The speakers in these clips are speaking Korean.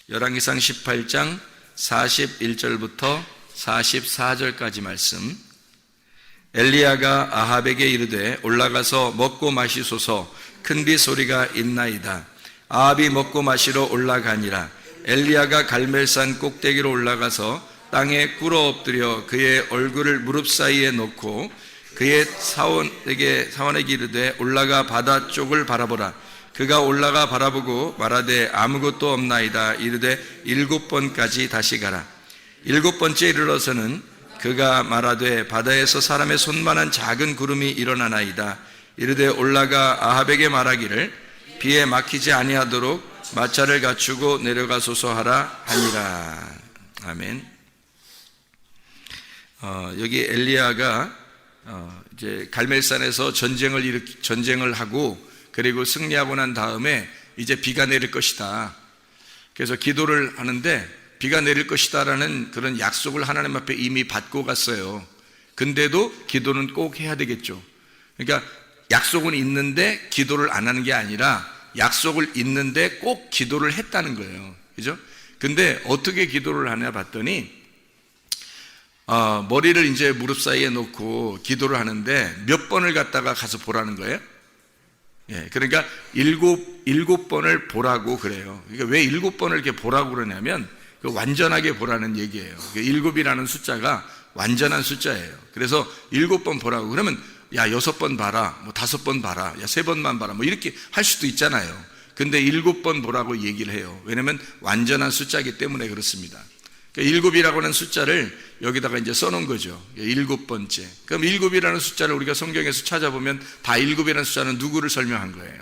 열왕기상 18장 41절부터 44절까지 말씀. 엘리야가 아합에게 이르되 올라가서 먹고 마시소서, 큰 비 소리가 있나이다. 아합이 먹고 마시러 올라가니라. 엘리야가 갈멜산 꼭대기로 올라가서 땅에 꿇어 엎드려 그의 얼굴을 무릎 사이에 놓고 그의 사원에게 이르되 올라가 바다 쪽을 바라보라. 그가 올라가 바라보고 말하되 아무것도 없나이다. 이르되 7번까지 다시 가라. 7번째 이르러서는 그가 말하되 바다에서 사람의 손만한 작은 구름이 일어나나이다. 이르되 올라가 아합에게 말하기를 비에 막히지 아니하도록 마차를 갖추고 내려가소서 하라 하니라. 아멘. 여기 엘리야가 이제 갈멜산에서 전쟁을 하고 그리고 승리하고 난 다음에 이제 비가 내릴 것이다. 그래서 기도를 하는데 비가 내릴 것이다라는 그런 약속을 하나님 앞에 이미 받고 갔어요. 근데도 기도는 꼭 해야 되겠죠. 그러니까 약속은 있는데 기도를 안 하는 게 아니라 약속을 있는데 꼭 기도를 했다는 거예요. 그죠? 근데 어떻게 기도를 하냐 봤더니 머리를 이제 무릎 사이에 놓고 기도를 하는데 몇 번을 갖다가 가서 보라는 거예요? 예, 그러니까 일곱 번을 보라고 그래요. 그러니까 왜 7번을 이렇게 보라고 그러냐면 완전하게 보라는 얘기예요. 7이라는 숫자가 완전한 숫자예요. 그래서 7번 보라고 그러면 야 6번 봐라, 뭐 5번 봐라, 야 3번만 봐라, 뭐 이렇게 할 수도 있잖아요. 근데 7번 보라고 얘기를 해요. 왜냐면 완전한 숫자이기 때문에 그렇습니다. 그러니까 7이라고 하는 숫자를 여기다가 이제 써놓은 거죠. 7번째. 그럼 7이라는 숫자를 우리가 성경에서 찾아보면 다 7이라는 숫자는 누구를 설명한 거예요?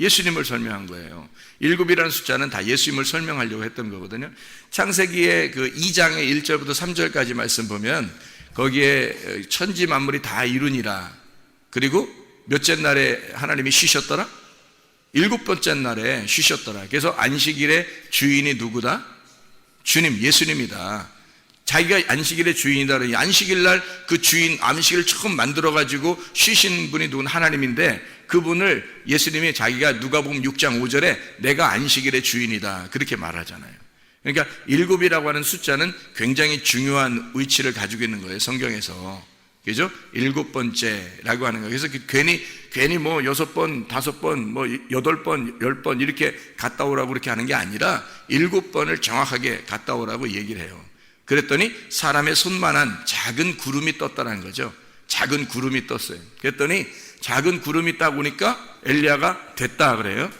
예수님을 설명한 거예요. 7이라는 숫자는 다 예수님을 설명하려고 했던 거거든요. 창세기의 그 2장의 1절부터 3절까지 말씀 보면 거기에 천지 만물이 다 이루니라. 그리고 몇째 날에 하나님이 쉬셨더라? 7번째 날에 쉬셨더라. 그래서 안식일의 주인이 누구다? 주님, 예수님이다. 자기가 안식일의 주인이다. 그러니 안식일 날 그 주인, 안식일을 처음 만들어가지고 쉬신 분이 누군? 하나님인데 그분을 예수님이 자기가 누가복음 6장 5절에 내가 안식일의 주인이다. 그렇게 말하잖아요. 그러니까 7이라고 하는 숫자는 굉장히 중요한 위치를 가지고 있는 거예요. 성경에서. 그죠? 7번째라고 하는 거예요. 그래서 괜히 뭐 6번, 5번, 뭐 8번, 10번 이렇게 갔다 오라고 그렇게 하는 게 아니라 7번을 정확하게 갔다 오라고 얘기를 해요. 그랬더니 사람의 손만한 작은 구름이 떴다는 거죠. 작은 구름이 떴어요. 그랬더니 작은 구름이 딱 오니까 엘리야가 됐다 그래요.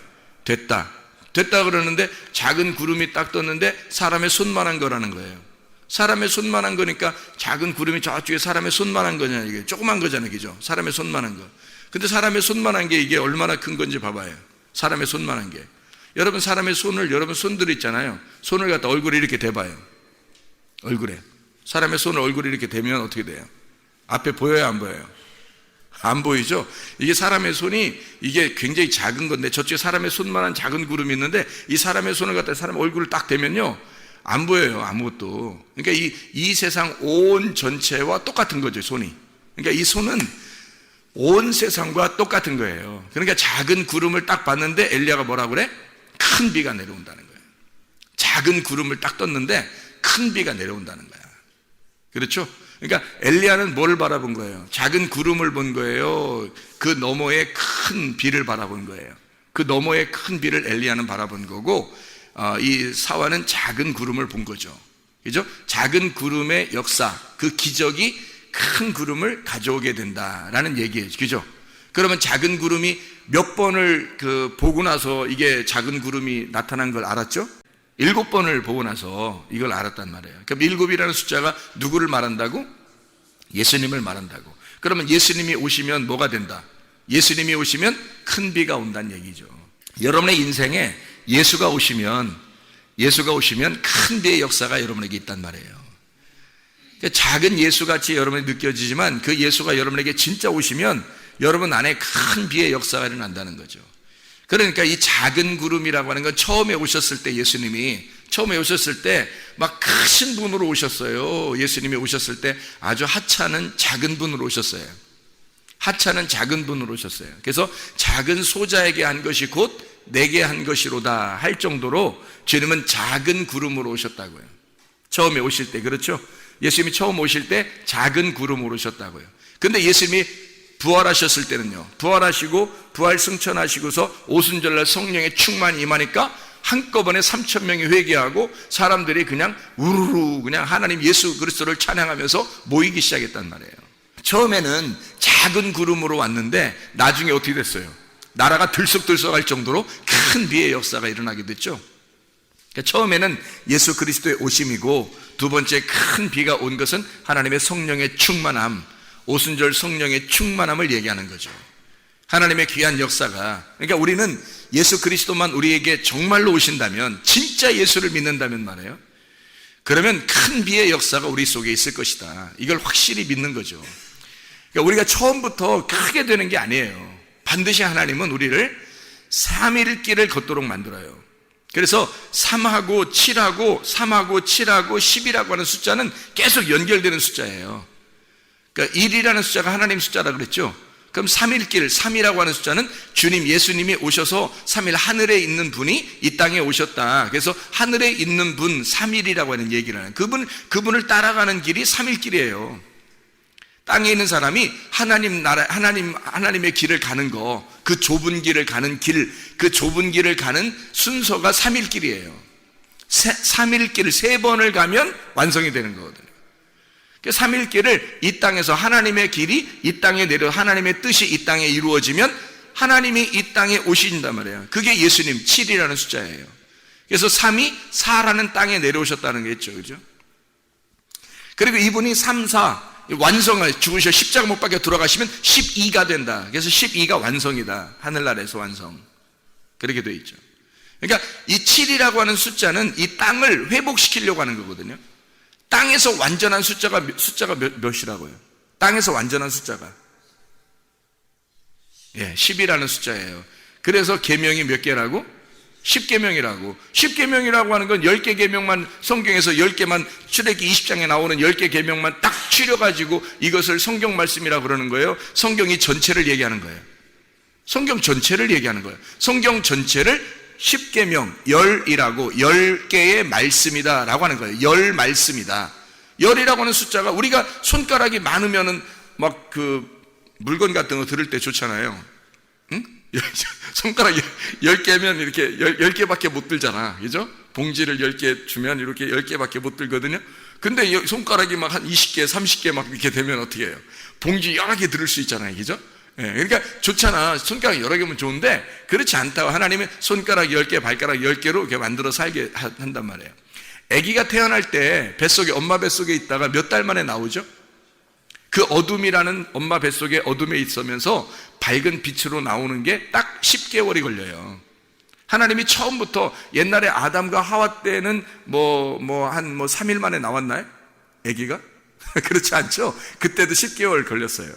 됐다 그러는데 작은 구름이 딱 떴는데 사람의 손만한 거라는 거예요. 사람의 손만한 거니까 작은 구름이 저쪽에 사람의 손만한 거잖아요. 이게 조그만 거잖아요. 그죠? 사람의 손만한 거. 근데 사람의 손만한 게 이게 얼마나 큰 건지 봐봐요. 사람의 손만한 게. 여러분 사람의 손을, 여러분 손들 있잖아요. 손을 갖다 얼굴에 이렇게 대봐요. 얼굴에. 사람의 손을 얼굴에 이렇게 대면 어떻게 돼요? 앞에 보여요, 안 보여요? 안 보이죠? 이게 사람의 손이 이게 굉장히 작은 건데 저쪽에 사람의 손만한 작은 구름이 있는데 이 사람의 손을 갖다 사람 얼굴을 딱 대면요. 안 보여요, 아무것도. 그러니까 이 세상 온 전체와 똑같은 거죠, 손이. 그러니까 이 손은 온 세상과 똑같은 거예요. 그러니까 작은 구름을 딱 봤는데 엘리야가 뭐라고 그래? 큰 비가 내려온다는 거예요. 작은 구름을 딱 떴는데 큰 비가 내려온다는 거야. 그렇죠? 그러니까 엘리야는 뭘 바라본 거예요? 작은 구름을 본 거예요. 그 너머에 큰 비를 바라본 거예요. 그 너머에 큰 비를 엘리야는 바라본 거고 이 사화는 작은 구름을 본 거죠. 그죠? 작은 구름의 역사, 그 기적이 큰 구름을 가져오게 된다라는 얘기예요. 그죠? 그러면 작은 구름이 몇 번을 보고 나서 이게 작은 구름이 나타난 걸 알았죠? 7번을 보고 나서 이걸 알았단 말이에요. 그럼 7이라는 숫자가 누구를 말한다고? 예수님을 말한다고. 그러면 예수님이 오시면 뭐가 된다? 예수님이 오시면 큰 비가 온다는 얘기죠. 여러분의 인생에 예수가 오시면 큰 비의 역사가 여러분에게 있단 말이에요. 그러니까 작은 예수같이 여러분에게 느껴지지만 그 예수가 여러분에게 진짜 오시면 여러분 안에 큰 비의 역사가 일어난다는 거죠. 그러니까 이 작은 구름이라고 하는 건 처음에 오셨을 때 예수님이 처음에 오셨을 때 막 크신 분으로 오셨어요. 예수님이 오셨을 때 아주 하찮은 작은 분으로 오셨어요. 하찮은 작은 분으로 오셨어요. 그래서 작은 소자에게 한 것이 곧 내게 한 것이로다 할 정도로 주님은 작은 구름으로 오셨다고요. 처음에 오실 때, 그렇죠? 예수님이 처음 오실 때 작은 구름으로 오셨다고요. 근데 예수님이 부활하셨을 때는요, 부활하시고 부활 승천하시고서 오순절날 성령의 충만이 임하니까 한꺼번에 3,000명이 회개하고 사람들이 그냥 우르르 그냥 하나님 예수 그리스도를 찬양하면서 모이기 시작했단 말이에요. 처음에는 작은 구름으로 왔는데 나중에 어떻게 됐어요? 나라가 들썩들썩할 정도로 큰 비의 역사가 일어나게 됐죠. 그러니까 처음에는 예수 그리스도의 오심이고, 두 번째 큰 비가 온 것은 하나님의 성령의 충만함, 오순절 성령의 충만함을 얘기하는 거죠. 하나님의 귀한 역사가, 그러니까 우리는 예수 그리스도만 우리에게 정말로 오신다면, 진짜 예수를 믿는다면 말이에요, 그러면 큰 비의 역사가 우리 속에 있을 것이다. 이걸 확실히 믿는 거죠. 그러니까 우리가 처음부터 크게 되는 게 아니에요. 반드시 하나님은 우리를 3일 길을 걷도록 만들어요. 그래서 3하고 7하고 3하고 7하고 10이라고 하는 숫자는 계속 연결되는 숫자예요. 그러니까 1이라는 숫자가 하나님 숫자라고 그랬죠. 그럼 3일길, 3이라고 하는 숫자는 주님 예수님이 오셔서 3일 하늘에 있는 분이 이 땅에 오셨다. 그래서 하늘에 있는 분 3일이라고 하는 얘기를 하는, 그분을 따라가는 길이 3일길이에요. 땅에 있는 사람이 하나님 나라, 하나님의 길을 가는 거, 그 좁은 길을 가는 길, 그 좁은 길을 가는 순서가 3일길이에요. 3일길을 3번을 가면 완성이 되는 거거든요. 3일길을 이 땅에서 하나님의 길이 이 땅에 내려 하나님의 뜻이 이 땅에 이루어지면 하나님이 이 땅에 오신단 말이에요. 그게 예수님 7이라는 숫자예요. 그래서 3이 4라는 땅에 내려오셨다는 게 있죠. 그죠? 그리고 이분이 3, 4 완성을 죽으셔 십자가 못 박혀 돌아가시면 12가 된다. 그래서 12가 완성이다. 하늘나라에서 완성. 그렇게 되어 있죠. 그러니까 이 7이라고 하는 숫자는 이 땅을 회복시키려고 하는 거거든요. 땅에서 완전한 숫자가 몇이라고요? 땅에서 완전한 숫자가 10이라는 숫자예요. 그래서 계명이 몇 개라고? 10계명이라고. 10계명이라고 하는 건 10개 계명만, 성경에서 10개만, 출애기 20장에 나오는 10개 계명만 딱 추려가지고 이것을 성경 말씀이라고 그러는 거예요. 성경이 전체를 얘기하는 거예요. 성경 전체를 얘기하는 거예요. 성경 전체를 10계명, 열이라고, 10개의 말씀이다 라고 하는 거예요. 열 말씀이다. 열이라고 하는 숫자가, 우리가 손가락이 많으면은 막 그 물건 같은 거 들을 때 좋잖아요. 응? 손가락 10개면 이렇게 10개밖에 못 들잖아. 그죠? 봉지를 10개 주면 이렇게 10개밖에 못 들거든요. 근데 손가락이 막 한 20개, 30개 막 이렇게 되면 어떻게 해요? 봉지 여러 개 들을 수 있잖아요. 그죠? 그러니까 좋잖아. 손가락 여러 개면 좋은데, 그렇지 않다고 하나님은 손가락 10개, 발가락 10개로 이렇게 만들어 살게 한단 말이에요. 아기가 태어날 때 뱃속에, 엄마 뱃속에 있다가 몇 달 만에 나오죠? 그 어둠이라는 엄마 뱃속에 어둠에 있으면서 밝은 빛으로 나오는 게 딱 10개월이 걸려요. 하나님이 처음부터 옛날에 아담과 하와 때는 한 3일 만에 나왔나요? 아기가? 그렇지 않죠? 그때도 10개월 걸렸어요.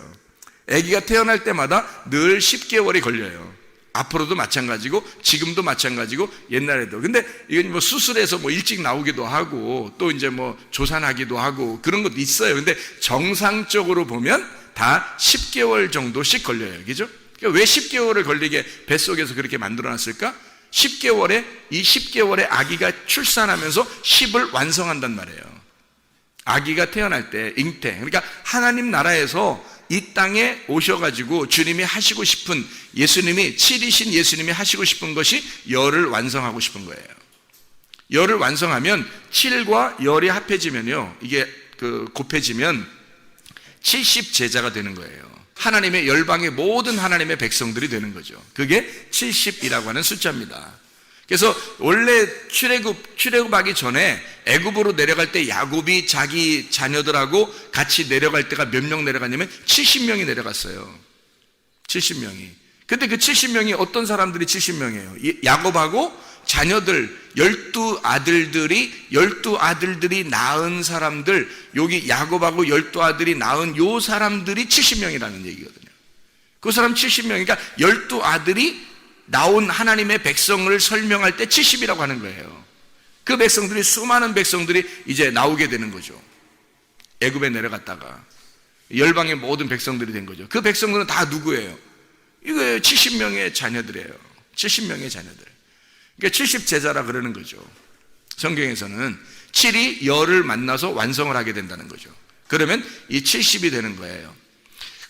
아기가 태어날 때마다 늘 10개월이 걸려요. 앞으로도 마찬가지고 지금도 마찬가지고 옛날에도. 근데 이건 수술해서 일찍 나오기도 하고 또 이제 조산하기도 하고 그런 것도 있어요. 근데 정상적으로 보면 다 10개월 정도씩 걸려요. 그죠? 그러니까 왜 10개월을 걸리게 뱃속에서 그렇게 만들어 놨을까? 10개월에 이 10개월에 아기가 출산하면서 10을 완성한단 말이에요. 아기가 태어날 때 잉태. 그러니까 하나님 나라에서 이 땅에 오셔가지고 주님이 하시고 싶은, 예수님이 7이신 예수님이 하시고 싶은 것이 열을 완성하고 싶은 거예요. 열을 완성하면 7과 열이 합해지면요, 이게 곱해지면 70제자가 되는 거예요. 하나님의 열방의 모든 하나님의 백성들이 되는 거죠. 그게 70이라고 하는 숫자입니다. 그래서 원래 출애굽하기 전에 애굽으로 내려갈 때 야곱이 자기 자녀들하고 같이 내려갈 때가 몇 명 내려갔냐면 70명이 내려갔어요. 70명이. 근데 그 70명이 어떤 사람들이 70명이에요? 야곱하고 자녀들 12아들들이 낳은 사람들, 여기 야곱하고 12아들이 낳은 요 사람들이 70명이라는 얘기거든요. 그 사람 70명, 그러니까 12아들이 나온 하나님의 백성을 설명할 때 70이라고 하는 거예요. 그 백성들이, 수많은 백성들이 이제 나오게 되는 거죠. 애굽에 내려갔다가 열방의 모든 백성들이 된 거죠. 그 백성들은 다 누구예요? 이거 70명의 자녀들이에요. 70명의 자녀들. 그러니까 70제자라 그러는 거죠. 성경에서는 7이 열을 만나서 완성을 하게 된다는 거죠. 그러면 이 70이 되는 거예요.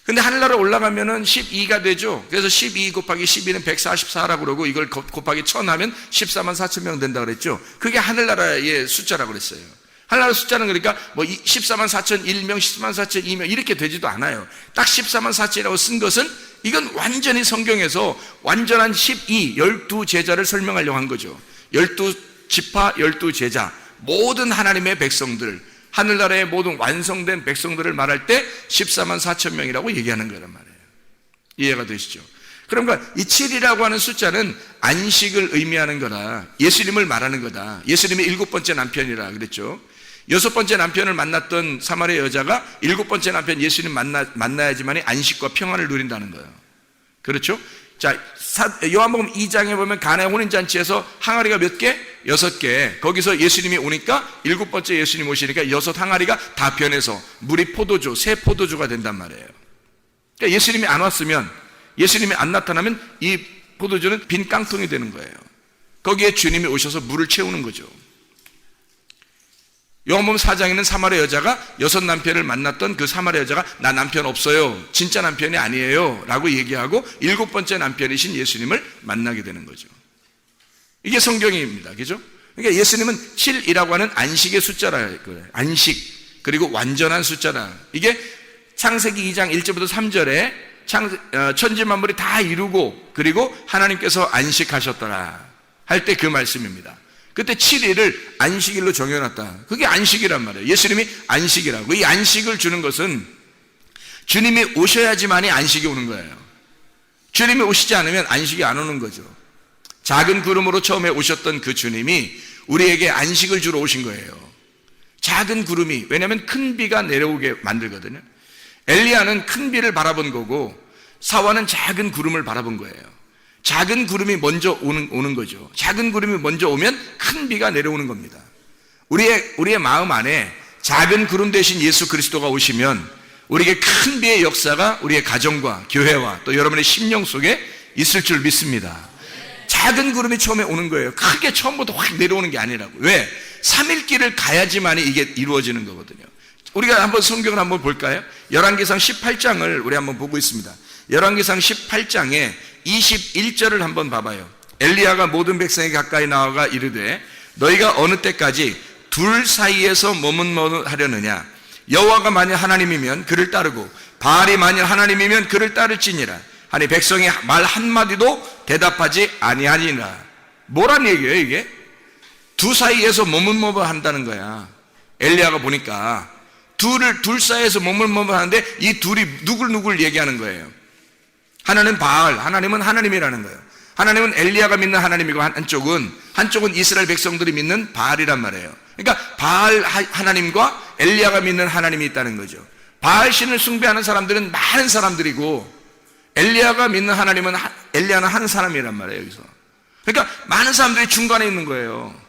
근데 하늘나라 올라가면은 12가 되죠. 그래서 12 곱하기 12는 144라고 그러고 이걸 곱하기 1000 하면 14만 4천 명 된다고 그랬죠. 그게 하늘나라의 숫자라고 그랬어요. 하늘나라 숫자는 그러니까 뭐 14만 4천 1명, 14만 4천 2명 이렇게 되지도 않아요. 딱 14만 4천이라고 쓴 것은 이건 완전히 성경에서 완전한 12제자를 설명하려고 한 거죠. 12지파, 12제자, 모든 하나님의 백성들, 하늘나라의 모든 완성된 백성들을 말할 때 14만 4천 명이라고 얘기하는 거란 말이에요. 이해가 되시죠? 그러니까 이 7이라고 하는 숫자는 안식을 의미하는 거라, 예수님을 말하는 거다. 예수님의 7번째 남편이라 그랬죠. 6번째 남편을 만났던 사마리아 여자가 7번째 남편 예수님 만나야지만이 안식과 평안을 누린다는 거예요. 그렇죠? 자, 요한복음 2장에 보면 가나의 혼인잔치에서 항아리가 몇 개? 6개. 거기서 예수님이 오니까 7번째 예수님 오시니까 6 항아리가 다 변해서 물이 포도주, 새 포도주가 된단 말이에요. 그러니까 예수님이 안 왔으면, 예수님이 안 나타나면 이 포도주는 빈 깡통이 되는 거예요. 거기에 주님이 오셔서 물을 채우는 거죠. 요한복음 4장에는 사마리아 여자가 6 남편을 만났던 그 사마리아 여자가 나 남편 없어요, 진짜 남편이 아니에요 라고 얘기하고 7번째 남편이신 예수님을 만나게 되는 거죠. 이게 성경입니다. 그죠? 그러니까 예수님은 7이라고 하는 안식의 숫자라 그래요. 안식, 그리고 완전한 숫자라. 이게 창세기 2장 1절부터 3절에 천지 만물이 다 이루고 그리고 하나님께서 안식하셨더라 할 때 그 말씀입니다. 그때 7일을 안식일로 정해놨다. 그게 안식이란 말이에요. 예수님이 안식이라고. 이 안식을 주는 것은 주님이 오셔야지만이 안식이 오는 거예요. 주님이 오시지 않으면 안식이 안 오는 거죠. 작은 구름으로 처음에 오셨던 그 주님이 우리에게 안식을 주러 오신 거예요. 작은 구름이, 왜냐하면 큰 비가 내려오게 만들거든요. 엘리야는 큰 비를 바라본 거고 사와는 작은 구름을 바라본 거예요. 작은 구름이 먼저 오는 거죠. 작은 구름이 먼저 오면 큰 비가 내려오는 겁니다. 우리의 마음 안에 작은 구름 대신 예수 그리스도가 오시면 우리에게 큰 비의 역사가 우리의 가정과 교회와 또 여러분의 심령 속에 있을 줄 믿습니다. 작은 구름이 처음에 오는 거예요. 크게 처음부터 확 내려오는 게 아니라고. 왜? 3일길을 가야지만이 이게 이루어지는 거거든요. 우리가 한번 성경을 한번 볼까요? 열왕기상 18장을 우리 한번 보고 있습니다. 열왕기상 18장에 21절을 한번 봐봐요. 엘리야가 모든 백성에 가까이 나아가 이르되 너희가 어느 때까지 둘 사이에서 머뭇머뭇하려느냐? 여호와가 만일 하나님이면 그를 따르고 바알이 만일 하나님이면 그를 따를지니라 하니 백성이 말 한마디도 대답하지 아니하니라. 뭐란 얘기예요 이게? 두 사이에서 머뭇머뭇한다는 거야. 엘리야가 보니까 둘 사이에서 머뭇머뭇하는데 이 둘이 누굴 얘기하는 거예요. 하나는 바알, 하나님은 하나님이라는 거예요. 하나님은 엘리야가 믿는 하나님이고 한쪽은 이스라엘 백성들이 믿는 바알이란 말이에요. 그러니까 바알 하나님과 엘리야가 믿는 하나님이 있다는 거죠. 바알 신을 숭배하는 사람들은 많은 사람들이고 엘리야가 믿는 하나님은 엘리야는 한 사람이란 말이에요. 여기서. 그러니까 많은 사람들이 중간에 있는 거예요.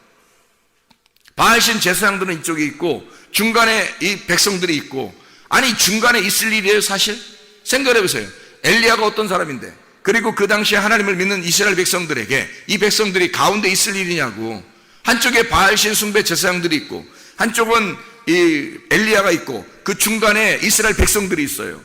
바알 신 제사장들은 이쪽에 있고 중간에 이 백성들이 있고, 아니 중간에 있을 일이에요 사실? 생각해 보세요. 엘리야가 어떤 사람인데, 그리고 그 당시에 하나님을 믿는 이스라엘 백성들에게 이 백성들이 가운데 있을 일이냐고. 한쪽에 바알신 숭배 제사장들이 있고 한쪽은 이 엘리야가 있고 그 중간에 이스라엘 백성들이 있어요.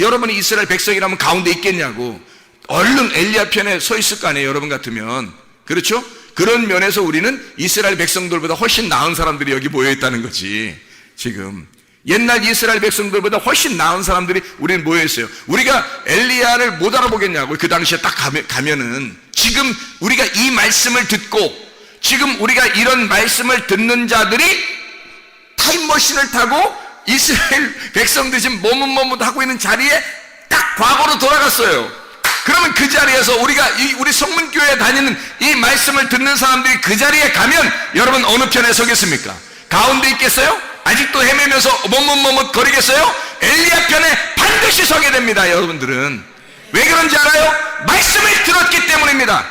여러분이 이스라엘 백성이라면 가운데 있겠냐고. 얼른 엘리야 편에 서 있을 거 아니에요 여러분 같으면. 그렇죠? 그런 면에서 우리는 이스라엘 백성들보다 훨씬 나은 사람들이 여기 모여 있다는 거지. 지금 옛날 이스라엘 백성들보다 훨씬 나은 사람들이 우리는 모여 있어요. 우리가 엘리야를 못 알아보겠냐고. 그 당시에 딱 가면은 지금 우리가 이 말씀을 듣고 지금 우리가 이런 말씀을 듣는 자들이 타임머신을 타고 이스라엘 백성들이 지금 머뭇머뭇하고 있는 자리에 딱 과거로 돌아갔어요. 그러면 그 자리에서 우리 성문교회에 다니는 이 말씀을 듣는 사람들이 그 자리에 가면 여러분 어느 편에 서겠습니까? 가운데 있겠어요? 아직도 헤매면서 머뭇머뭇 거리겠어요? 엘리야 편에 반드시 서게 됩니다. 여러분들은 왜 그런지 알아요? 말씀을 들었기 때문입니다.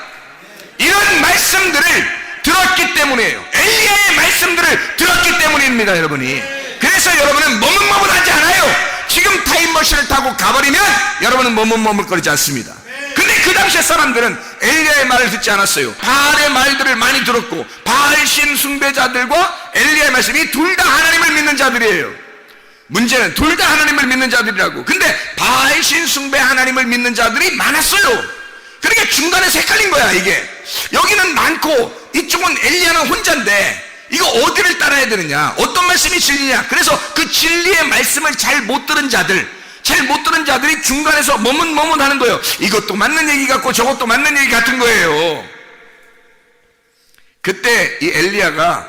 이런 말씀들을 들었기 때문이에요. 엘리야의 말씀들을 들었기 때문입니다. 여러분이. 그래서 여러분은 머뭇머뭇하지 않아요. 지금 타임머신을 타고 가버리면 여러분은 머뭇머뭇거리지 않습니다. 근데 그 당시에 사람들은 엘리야의 말을 듣지 않았어요. 바알의 말들을 많이 들었고, 바알신 숭배자들과 엘리야의 말씀이 둘 다 하나님을 믿는 자들이에요. 문제는 둘 다 하나님을 믿는 자들이라고. 근데 바알신 숭배 하나님을 믿는 자들이 많았어요. 그러니까 중간에서 헷갈린 거야. 이게 여기는 많고 이쪽은 엘리야는 혼자인데 이거 어디를 따라야 되느냐, 어떤 말씀이 진리냐. 그래서 그 진리의 말씀을 잘 못 들은 자들이 중간에서 머뭇머뭇하는 거예요. 이것도 맞는 얘기 같고 저것도 맞는 얘기 같은 거예요. 그때 이 엘리야가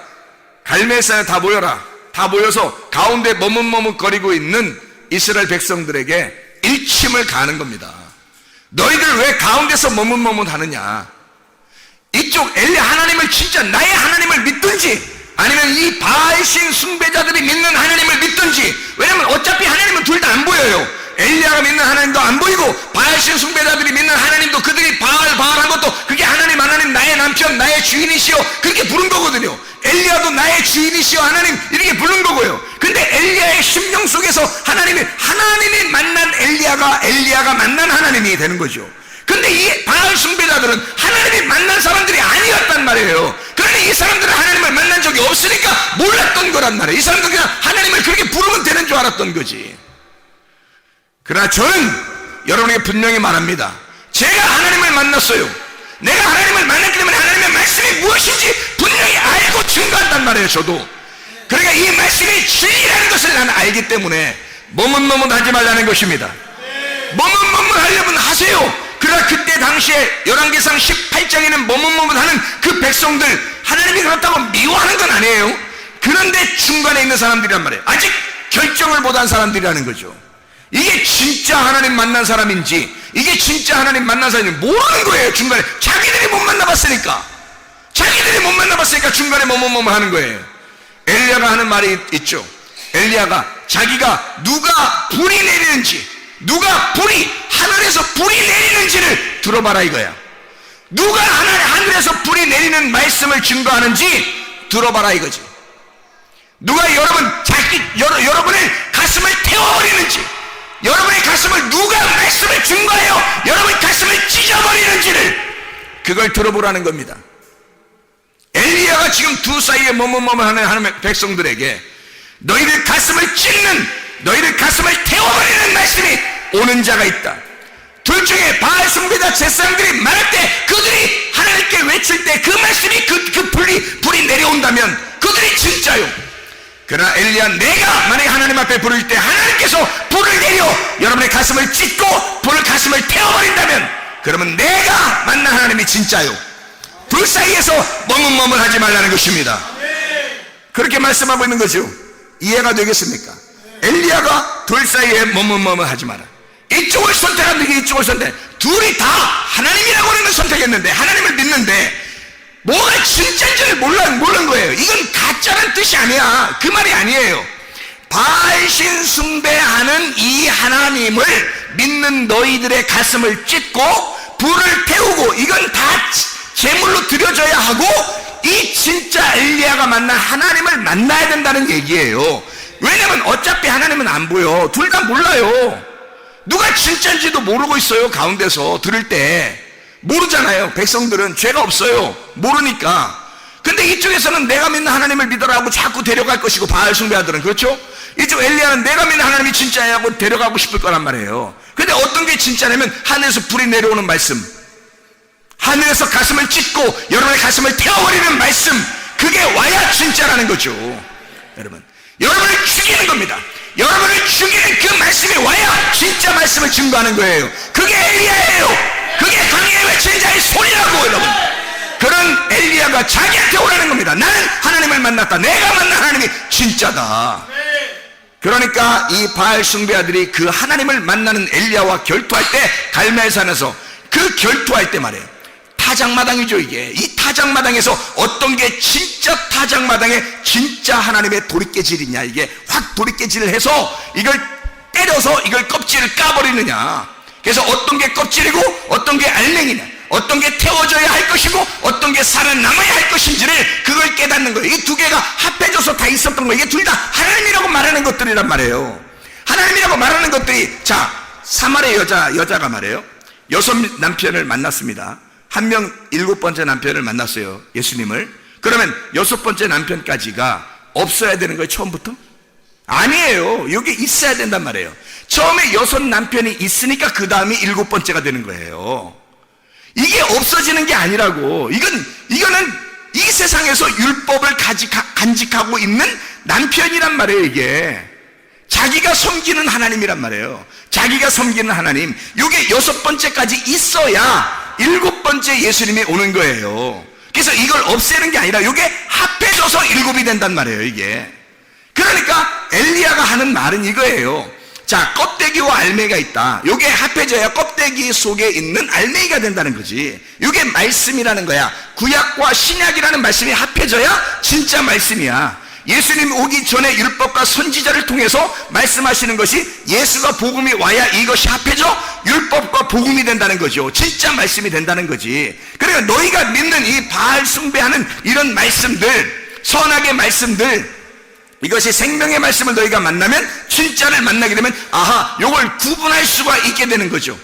갈멜산에 다 모여라, 다 모여서 가운데 머뭇머뭇거리고 있는 이스라엘 백성들에게 일침을 가하는 겁니다. 너희들 왜 가운데서 머뭇머뭇하느냐. 이쪽 엘리야 하나님을 진짜 나의 하나님을 믿든지 아니면 이 바알신 숭배자들이 믿는 하나님을 믿든지. 왜냐면 어차피 하나님은 둘 다 안 보여요. 엘리야가 믿는 하나님도 안 보이고 바알신 숭배자들이 믿는 하나님도 그들이 바알한 것도 그게 하나님 나의 남편 나의 주인이시여 그렇게 부른 거거든요. 엘리야도 나의 주인이시여 하나님 이렇게 부른 거고요. 근데 엘리야의 심령 속에서 하나님이 만난 엘리야가 만난 하나님이 되는 거죠. 근데 이 바알 숭배자들은 하나님이 만난 사람들이 아니었단 말이에요. 그러니 이 사람들은 하나님을 만난 적이 없으니까 몰랐던 거란 말이에요. 이 사람들은 그냥 하나님을 그렇게 부르면 되는 줄 알았던 거지. 그러나 저는 여러분에게 분명히 말합니다. 제가 하나님을 만났어요. 내가 하나님을 만났기 때문에 하나님의 말씀이 무엇인지 분명히 알고 증거한단 말이에요. 저도. 그러니까 이 말씀이 진리라는 것을 나는 알기 때문에 머뭇머뭇하지 말라는 것입니다. 머뭇머뭇하려면 하세요. 그러나 그때 당시에 열왕기상 18장에는 머뭇머뭇하는 그 백성들 하나님이 그렇다고 미워하는 건 아니에요. 그런데 중간에 있는 사람들이란 말이에요. 아직 결정을 못한 사람들이라는 거죠. 이게 진짜 하나님 만난 사람인지 이게 진짜 하나님 만난 사람인지 모르는 거예요. 중간에 자기들이 못 만나봤으니까 중간에 머뭇머뭇하는 거예요. 엘리야가 하는 말이 있죠. 엘리야가 자기가 누가 불이 내리는지, 누가 하늘에서 불이 내리는지를 들어봐라 이거야. 누가 하늘에서 불이 내리는 말씀을 증거하는지 들어봐라 이거지. 누가 여러분의 가슴을 태워버리는지, 여러분의 가슴을 누가 말씀을 증거하여 여러분의 가슴을 찢어버리는지를 그걸 들어보라는 겁니다. 엘리야가 지금 두 사이에 머뭇머뭇하는 백성들에게 너희들 가슴을 찢는, 너희들 가슴을 태워버리는 말씀이 오는 자가 있다. 둘 중에 바알 숭배자 제사장들이 말할 때 그들이 하나님께 외칠 때 그 말씀이 그 불이 내려온다면 그들이 진짜요. 그러나 엘리야 내가 만약에 하나님 앞에 부를 때 하나님께서 불을 내려 여러분의 가슴을 찢고 가슴을 태워버린다면 그러면 내가 만난 하나님이 진짜요. 둘 사이에서 머뭇머뭇하지 말라는 것입니다. 그렇게 말씀하고 있는 거죠. 이해가 되겠습니까? 엘리야가 둘 사이에 머뭇머뭇하지 마라. 이쪽을 선택한 게 이쪽을 둘이 다 하나님이라고 하는 걸 선택했는데 하나님을 믿는데 뭐가 진짜인지를 모르는 거예요. 이건 가짜란 뜻이 아니야. 그 말이 아니에요. 바알신 숭배하는 이 하나님을 믿는 너희들의 가슴을 찢고 불을 태우고 이건 다 제물로 드려져야 하고 이 진짜 엘리야가 만난 하나님을 만나야 된다는 얘기예요. 왜냐면 어차피 하나님은 안 보여. 둘 다 몰라요. 누가 진짜인지도 모르고 있어요. 가운데서 들을 때 모르잖아요. 백성들은 죄가 없어요. 모르니까. 근데 이쪽에서는 내가 믿는 하나님을 믿어라 하고 자꾸 데려갈 것이고 바알 숭배하들은 그렇죠? 이쪽 엘리야는 내가 믿는 하나님이 진짜야 하고 데려가고 싶을 거란 말이에요. 근데 어떤 게 진짜냐면 하늘에서 불이 내려오는 말씀, 하늘에서 가슴을 찢고 여러분의 가슴을 태워버리는 말씀, 그게 와야 진짜라는 거죠. 여러분을 죽이는 겁니다. 여러분을 죽이는 그 말씀이 와야 진짜 말씀을 증거하는 거예요. 그게 엘리야예요. 그게 강에 외치는 자의 소리라고. 여러분, 그런 엘리야가 자기한테 오라는 겁니다. 나는 하나님을 만났다. 내가 만난 하나님이 진짜다. 그러니까 이 바알 숭배자들이 그 하나님을 만나는 엘리야와 결투할 때 갈멜산에서 그 결투할 때 말이에요. 타작마당이죠. 이게 이 타작마당에서 어떤 게 진짜 타작마당에 진짜 하나님의 도리깨질이냐, 이게 확 도리깨질을 해서 이걸 때려서 이걸 껍질을 까버리느냐. 그래서 어떤 게 껍질이고 어떤 게 알맹이냐, 어떤 게 태워져야 할 것이고 어떤 게 살아남아야 할 것인지를 그걸 깨닫는 거예요. 이 두 개가 합해져서 다 있었던 거예요. 이게 둘 다 하나님이라고 말하는 것들이란 말이에요. 하나님이라고 말하는 것들이, 자, 사마리아 여자가 말해요. 6 남편을 만났습니다. 한 명 7번째 남편을 만났어요, 예수님을. 그러면 6번째 남편까지가 없어야 되는 거예요, 처음부터? 아니에요. 여기 있어야 된단 말이에요. 처음에 6 남편이 있으니까 그 다음이 7번째가 되는 거예요. 이게 없어지는 게 아니라고. 이거는 이 세상에서 율법을 간직하고 있는 남편이란 말이에요, 이게. 자기가 섬기는 하나님이란 말이에요. 자기가 섬기는 하나님. 이게 6번째까지 있어야 7번째 예수님이 오는 거예요. 그래서 이걸 없애는 게 아니라 이게 합해져서 7이 된단 말이에요, 이게. 그러니까 엘리야가 하는 말은 이거예요. 자, 껍데기와 알맹이가 있다. 이게 합해져야 껍데기 속에 있는 알맹이가 된다는 거지. 이게 말씀이라는 거야. 구약과 신약이라는 말씀이 합해져야 진짜 말씀이야. 예수님 오기 전에 율법과 선지자를 통해서 말씀하시는 것이 예수가 복음이 와야 이것이 합해져 율법과 복음이 된다는 거죠. 진짜 말씀이 된다는 거지. 그러니까 너희가 믿는 이 바알 숭배하는 이런 말씀들, 선악의 말씀들, 이것이 생명의 말씀을 너희가 만나면, 진짜를 만나게 되면 아하, 이걸 구분할 수가 있게 되는 거죠.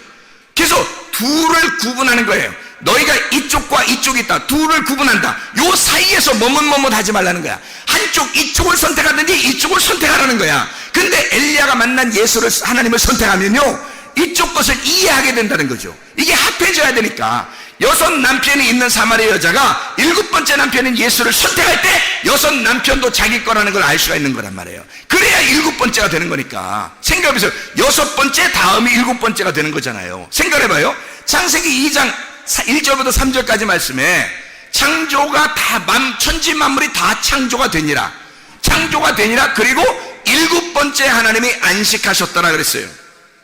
그래서 둘을 구분하는 거예요. 너희가 이쪽과 이쪽이 있다. 둘을 구분한다. 요 사이에서 머뭇머뭇 하지 말라는 거야. 한쪽 이쪽을 선택하든지 이쪽을 선택하라는 거야. 근데 엘리야가 만난 예수를, 하나님을 선택하면요, 이쪽 것을 이해하게 된다는 거죠. 이게 합해져야 되니까. 6 남편이 있는 사마리아 여자가 7번째 남편인 예수를 선택할 때 6 남편도 자기 거라는 걸 알 수가 있는 거란 말이에요. 그래야 7번째가 되는 거니까. 생각해보세요. 6번째 다음이 7번째가 되는 거잖아요. 생각해봐요. 창세기 2장 1절부터 3절까지 말씀에 창조가 다, 천지 만물이 다 창조가 되니라. 창조가 되니라. 그리고 7번째 하나님이 안식하셨더라 그랬어요.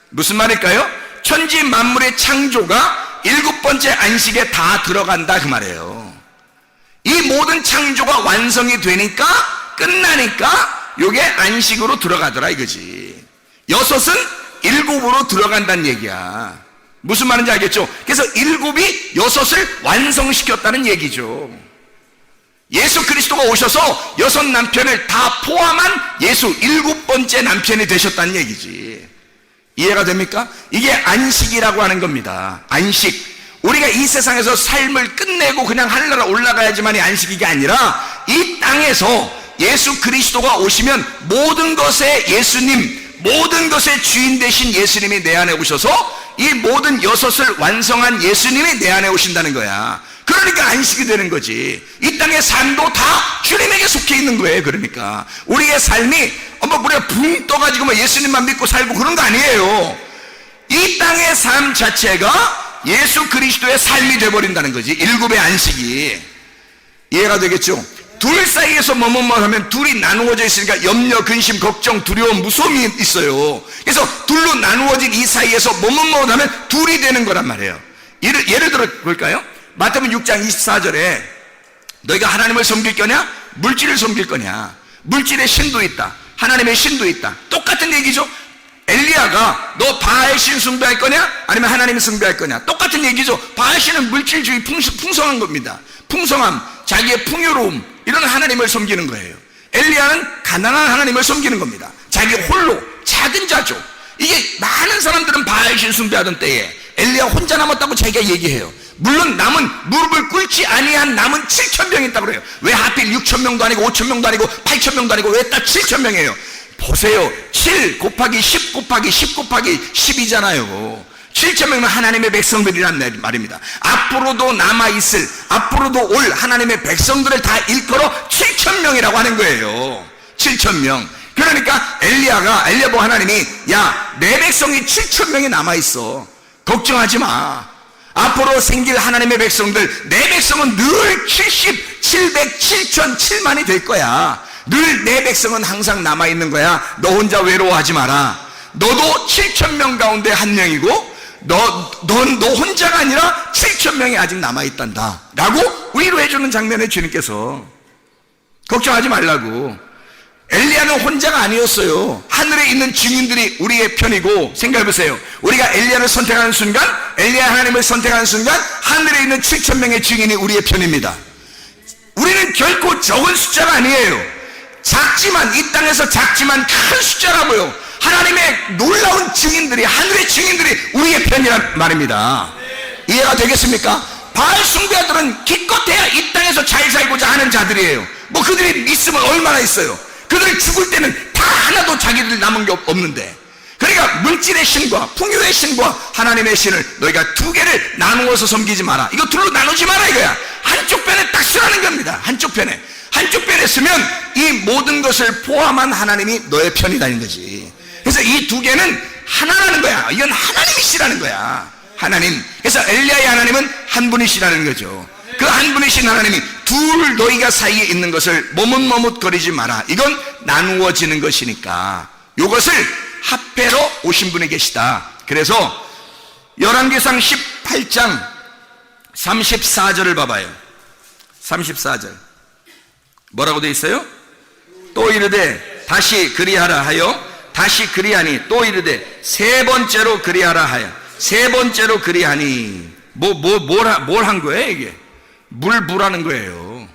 무슨 말일까요? 천지 만물의 창조가 7번째 안식에 다 들어간다 그 말이에요. 이 모든 창조가 완성이 되니까, 끝나니까 요게 안식으로 들어가더라 이거지. 6은 7으로 들어간다는 얘기야. 무슨 말인지 알겠죠? 그래서 7이 6을 완성시켰다는 얘기죠. 예수 그리스도가 오셔서 6 남편을 다 포함한 예수 7번째 남편이 되셨다는 얘기지. 이해가 됩니까? 이게 안식이라고 하는 겁니다. 안식. 우리가 이 세상에서 삶을 끝내고 그냥 하늘나라 올라가야지만이 안식이 아니라, 이 땅에서 예수 그리스도가 오시면 모든 것의 예수님, 모든 것의 주인 되신 예수님이 내 안에 오셔서 이 모든 6을 완성한 예수님이 내 안에 오신다는 거야. 그러니까 안식이 되는 거지. 이 땅의 삶도 다 주님에게 속해 있는 거예요. 그러니까 우리의 삶이 우리가 붕 떠가지고 예수님만 믿고 살고 그런 거 아니에요. 이 땅의 삶 자체가 예수 그리스도의 삶이 되어버린다는 거지. 7의 안식이. 이해가 되겠죠? 둘 사이에서 머뭇머뭇하면 둘이 나누어져 있으니까 염려, 근심, 걱정, 두려움, 무서움이 있어요. 그래서 둘로 나누어진 이 사이에서 머뭇머뭇하면 둘이 되는 거란 말이에요. 예를 들어 볼까요? 마태복음 6장 24절에 너희가 하나님을 섬길 거냐? 물질을 섬길 거냐? 물질의 신도 있다. 하나님의 신도 있다. 똑같은 얘기죠. 엘리야가 너 바알 신 숭배할 거냐? 아니면 하나님을 숭배할 거냐? 똑같은 얘기죠. 바알 신은 물질주의 풍성한 겁니다. 풍성함, 자기의 풍요로움, 이런 하나님을 섬기는 거예요. 엘리야는 가난한 하나님을 섬기는 겁니다. 자기 홀로 작은 자죠. 이게 많은 사람들은 바알 신 숭배하던 때에 엘리야 혼자 남았다고 자기가 얘기해요. 물론 남은, 무릎을 꿇지 아니한 남은 7,000명이 있다고 그래요. 왜 하필 6,000명도 아니고 5,000명도 아니고 8,000명도 아니고 왜 딱 7,000명이에요? 보세요. 7 곱하기 10 곱하기 10 곱하기 10이잖아요. 7,000명은 하나님의 백성들이란 말입니다. 앞으로도 남아있을, 앞으로도 올 하나님의 백성들을 다 일컬어 7,000명이라고 하는 거예요. 7,000명. 그러니까 엘리야 보고 하나님이, 야, 내 백성이 7,000명이 남아있어. 걱정하지 마. 앞으로 생길 하나님의 백성들, 내 백성은 늘 70, 700, 7,000, 7만이 될 거야. 늘 내 백성은 항상 남아있는 거야. 너 혼자 외로워하지 마라. 너도 7,000명 가운데 한 명이고, 너 혼자가 아니라 7,000명이 아직 남아있단다 라고 위로해주는 장면에 주님께서 걱정하지 말라고. 엘리야는 혼자가 아니었어요. 하늘에 있는 증인들이 우리의 편이고, 생각해보세요. 우리가 엘리야를 선택하는 순간, 엘리야 하나님을 선택하는 순간 하늘에 있는 7,000명의 증인이 우리의 편입니다. 우리는 결코 적은 숫자가 아니에요. 작지만, 이 땅에서 작지만 큰 숫자라고요. 하나님의 놀라운 증인들이, 하늘의 증인들이 우리의 편이란 말입니다. 이해가 되겠습니까? 바알 숭배자들은 기껏해야 이 땅에서 잘 살고자 하는 자들이에요. 뭐 그들이 있으면 얼마나 있어요. 그들이 죽을 때는 다 하나도 자기들 남은 게 없는데, 그러니까 물질의 신과 풍요의 신과 하나님의 신을 너희가 두 개를 나누어서 섬기지 마라. 이거 둘로 나누지 마라 이거야. 한쪽 편에 딱 쓰라는 겁니다. 한쪽 편에 쓰면 이 모든 것을 포함한 하나님이 너의 편이다는 거지. 그래서 이 두 개는 하나라는 거야. 이건 하나님이시라는 거야. 하나님. 그래서 엘리야의 하나님은 한 분이시라는 거죠. 그 한 분이신 하나님이 둘 너희가 사이에 있는 것을 머뭇머뭇거리지 마라. 이건 나누어지는 것이니까 이것을 합해로 오신 분이 계시다. 그래서 열왕기상 18장 34절을 봐봐요. 34절 뭐라고 되어 있어요? 또 이르되 다시 그리하라 하여 다시 그리하니, 또 이르되 세 번째로 그리하라 하여 세 번째로 그리하니. 뭘 한 거예요 이게? 물 부라는 거예요.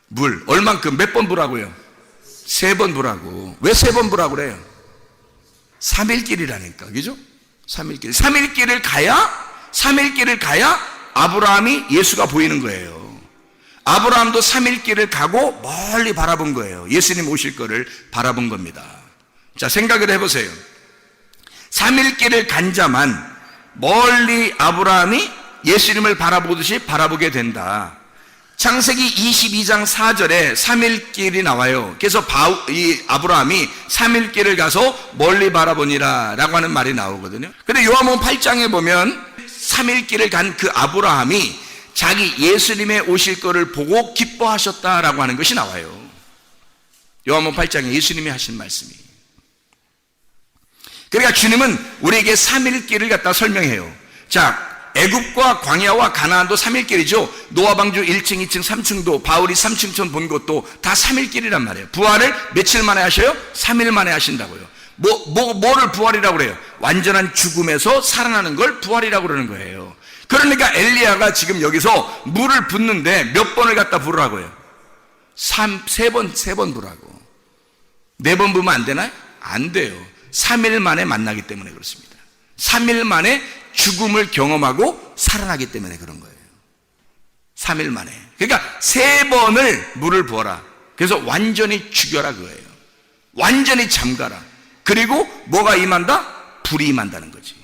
물 얼만큼, 몇 번 부라고요? 3번 부라고. 왜 3번 부라고 그래요? 3일길이라니까, 그죠? 3일길을 가야 아브라함이 예수가 보이는 거예요. 아브라함도 3일길을 가고 멀리 바라본 거예요. 예수님 오실 거를 바라본 겁니다. 자, 생각을 해보세요. 3일길을 간 자만 멀리 아브라함이 예수님을 바라보듯이 바라보게 된다. 창세기 22장 4절에 3일길이 나와요. 그래서 이 아브라함이 3일길을 가서 멀리 바라보니라 라고 하는 말이 나오거든요. 근데 요한복음 8장에 보면 3일길을 간 그 아브라함이 자기 예수님의 오실 거를 보고 기뻐하셨다라고 하는 것이 나와요. 요한복음 8장에 예수님이 하신 말씀이. 그러니까 주님은 우리에게 3일길을 갖다 설명해요. 자, 애굽과 광야와 가나안도 3일길이죠. 노아방주 1층, 2층, 3층도, 바울이 3층천 본 것도 다 3일길이란 말이에요. 부활을 며칠 만에 하셔요? 3일 만에 하신다고요. 뭐를 부활이라고 그래요? 완전한 죽음에서 살아나는 걸 부활이라고 그러는 거예요. 그러니까 엘리야가 지금 여기서 물을 붓는데 몇 번을 갖다 부으라고요? 세 번 부라고. 4번 부으면 안 되나요? 안 돼요. 3일 만에 만나기 때문에 그렇습니다. 3일 만에 죽음을 경험하고 살아나기 때문에 그런 거예요. 3일 만에. 그러니까 3번을 물을 부어라. 그래서 완전히 죽여라 그거예요. 완전히 잠가라. 그리고 뭐가 임한다? 불이 임한다는 거지.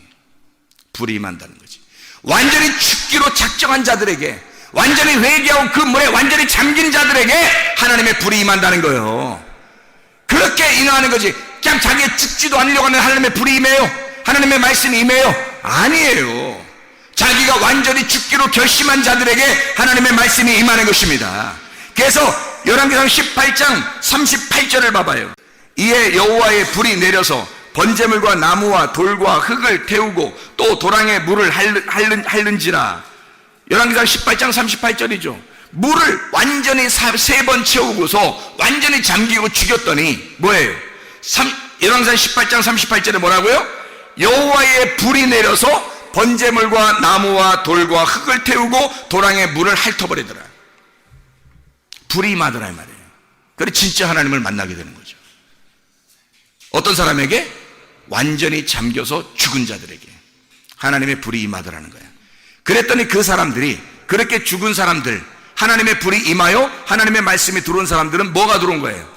불이 임한다는 거지. 완전히 죽기로 작정한 자들에게, 완전히 회개하고 그 물에 완전히 잠긴 자들에게 하나님의 불이 임한다는 거예요. 그렇게 인하하는 거지. 그냥 자기가 죽지도 않으려고 하는 하나님의 불이 임해요? 하나님의 말씀이 임해요? 아니에요. 자기가 완전히 죽기로 결심한 자들에게 하나님의 말씀이 임하는 것입니다. 그래서 열왕기상 18장 38절을 봐봐요. 이에 여호와의 불이 내려서 번제물과 나무와 돌과 흙을 태우고 또 도랑에 물을 핥는지라. 열왕기상 18장 38절이죠. 물을 완전히 3번 채우고서 완전히 잠기고 죽였더니 뭐예요? 열왕기상 18장 38절에 뭐라고요? 여호와의 불이 내려서 번제물과 나무와 돌과 흙을 태우고 도랑에 물을 핥아버리더라. 불이 임하더라 이 말이에요. 그래 진짜 하나님을 만나게 되는 거죠. 어떤 사람에게? 완전히 잠겨서 죽은 자들에게 하나님의 불이 임하더라는 거야. 그랬더니 그 사람들이, 그렇게 죽은 사람들, 하나님의 불이 임하여 하나님의 말씀이 들어온 사람들은 뭐가 들어온 거예요?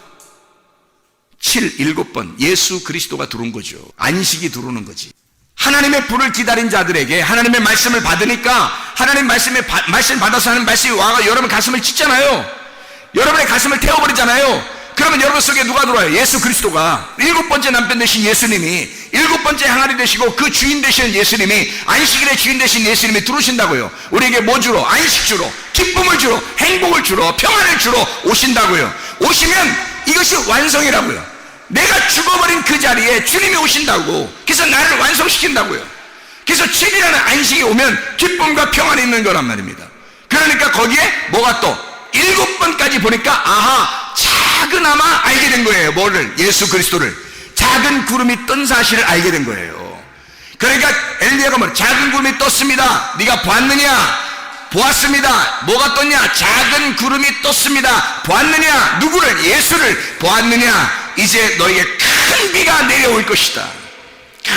7번 예수 그리스도가 들어온 거죠. 안식이 들어오는 거지. 하나님의 불을 기다린 자들에게 하나님의 말씀을 받으니까 하나님 말씀 받아서 하는 말씀이 와가 여러분 가슴을 찢잖아요. 여러분의 가슴을 태워버리잖아요. 그러면 여러분 속에 누가 들어와요? 예수 그리스도가. 7번째 남편 되신 예수님이, 7번째 항아리 되시고 그 주인 되시는 예수님이, 안식일의 주인 되신 예수님이 들어오신다고요. 우리에게 뭐 주러? 안식 주러, 기쁨을 주러, 행복을 주러, 평안을 주러 오신다고요. 오시면 이것이 완성이라고요. 내가 죽어버린 그 자리에 주님이 오신다고. 그래서 나를 완성시킨다고요. 그래서 7이라는 안식이 오면 기쁨과 평안이 있는 거란 말입니다. 그러니까 거기에 뭐가 또 7번까지 보니까 아하, 작은아마 알게 된 거예요. 뭐를? 예수 그리스도를. 작은 구름이 뜬 사실을 알게 된 거예요. 그러니까 엘리야가 뭐 작은 구름이 떴습니다. 네가 보았느냐? 보았습니다. 뭐가 떴냐? 작은 구름이 떴습니다. 보았느냐? 누구를? 예수를. 보았느냐? 이제 너에게 큰 비가 내려올 것이다.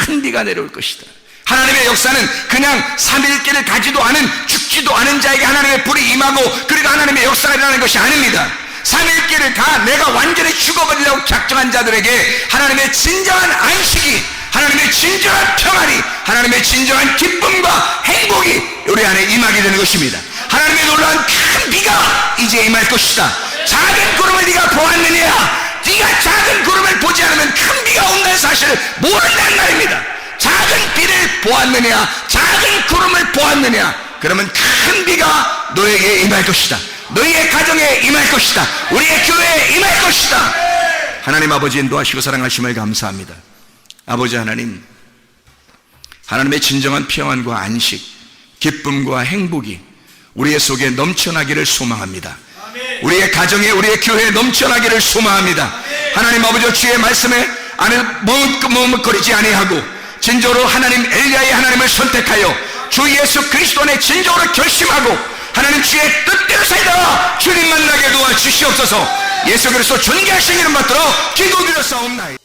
큰 비가 내려올 것이다. 하나님의 역사는 그냥 3일길을 가지도 않은, 죽지도 않은 자에게 하나님의 불이 임하고 그리고 하나님의 역사가 일어나는 것이 아닙니다. 3일길을 가 내가 완전히 죽어버리려고 작정한 자들에게 하나님의 진정한 안식이, 하나님의 진정한 평안이, 하나님의 진정한 기쁨과 행복이 우리 안에 임하게 되는 것입니다. 하나님의 놀라운 큰 비가 이제 임할 것이다. 작은 구름을 네가 보았느냐? 네가 작은 구름을 보지 않으면 큰 비가 온다는 사실을 모른다는 말입니다. 작은 비를 보았느냐? 작은 구름을 보았느냐? 그러면 큰 비가 너에게 임할 것이다. 너희의 가정에 임할 것이다. 우리의 교회에 임할 것이다. 하나님 아버지 인도하시고 사랑하심을 감사합니다. 아버지 하나님, 하나님의 진정한 평안과 안식, 기쁨과 행복이 우리의 속에 넘쳐나기를 소망합니다. 우리의 가정에, 우리의 교회에 넘쳐나기를 소망합니다. 하나님 아버지, 주의 말씀에 안에 머뭇거리지 아니하고 진정으로 하나님 엘리야의 하나님을 선택하여 주 예수 그리스도 안에 진정으로 결심하고 하나님 주의 뜻대로 살다가 주님 만나게 도와주시옵소서. 예수 그리스도 존귀하신 이름 받들어 기도드렸사옵나이다.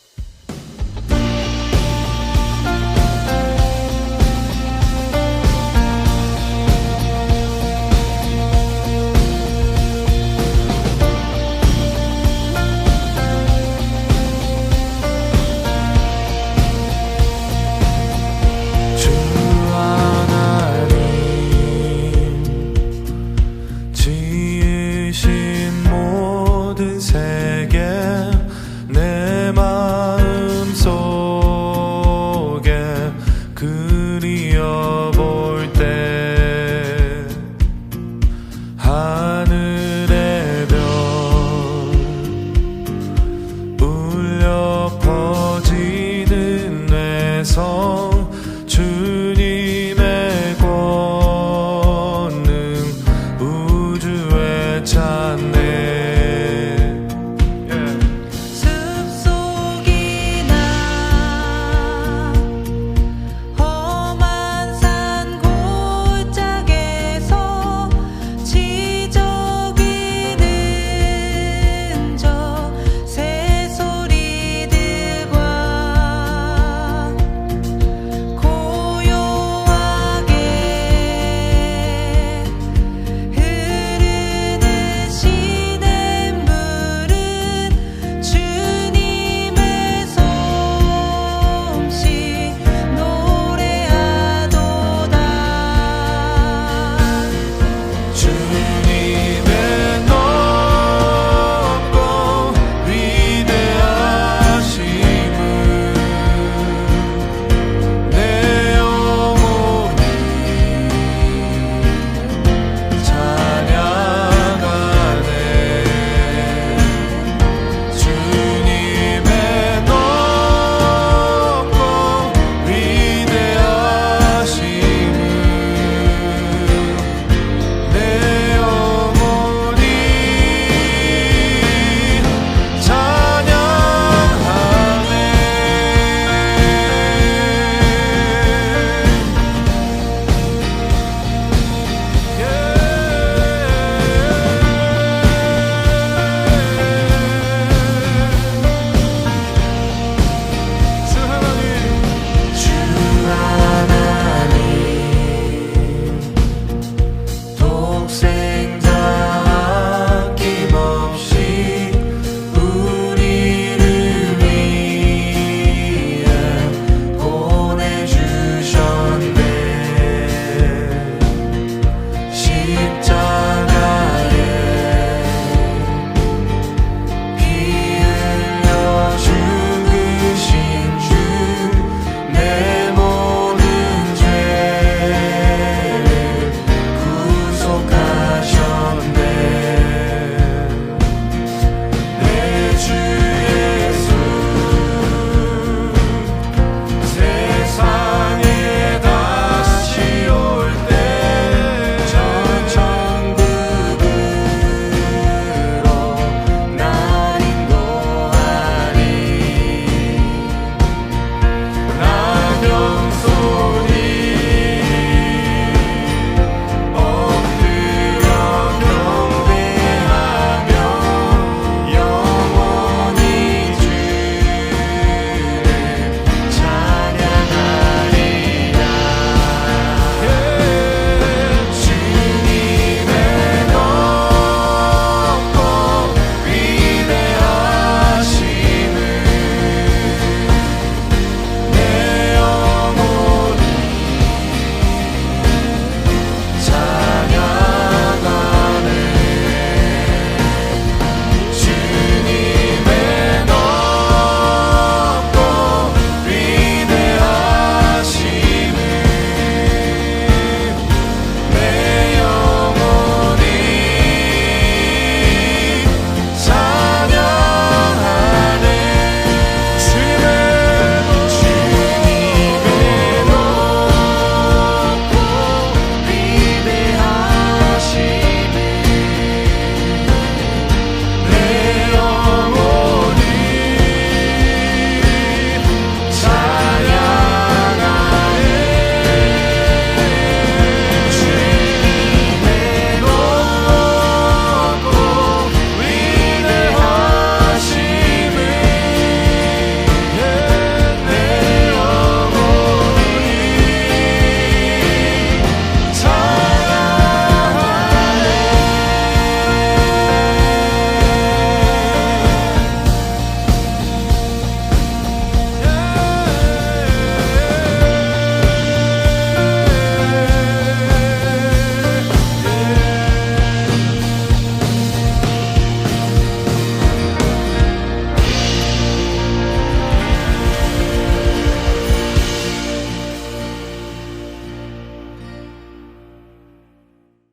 하늘의 별 울려 퍼지는 내성 주님의 권능 우주에 찬네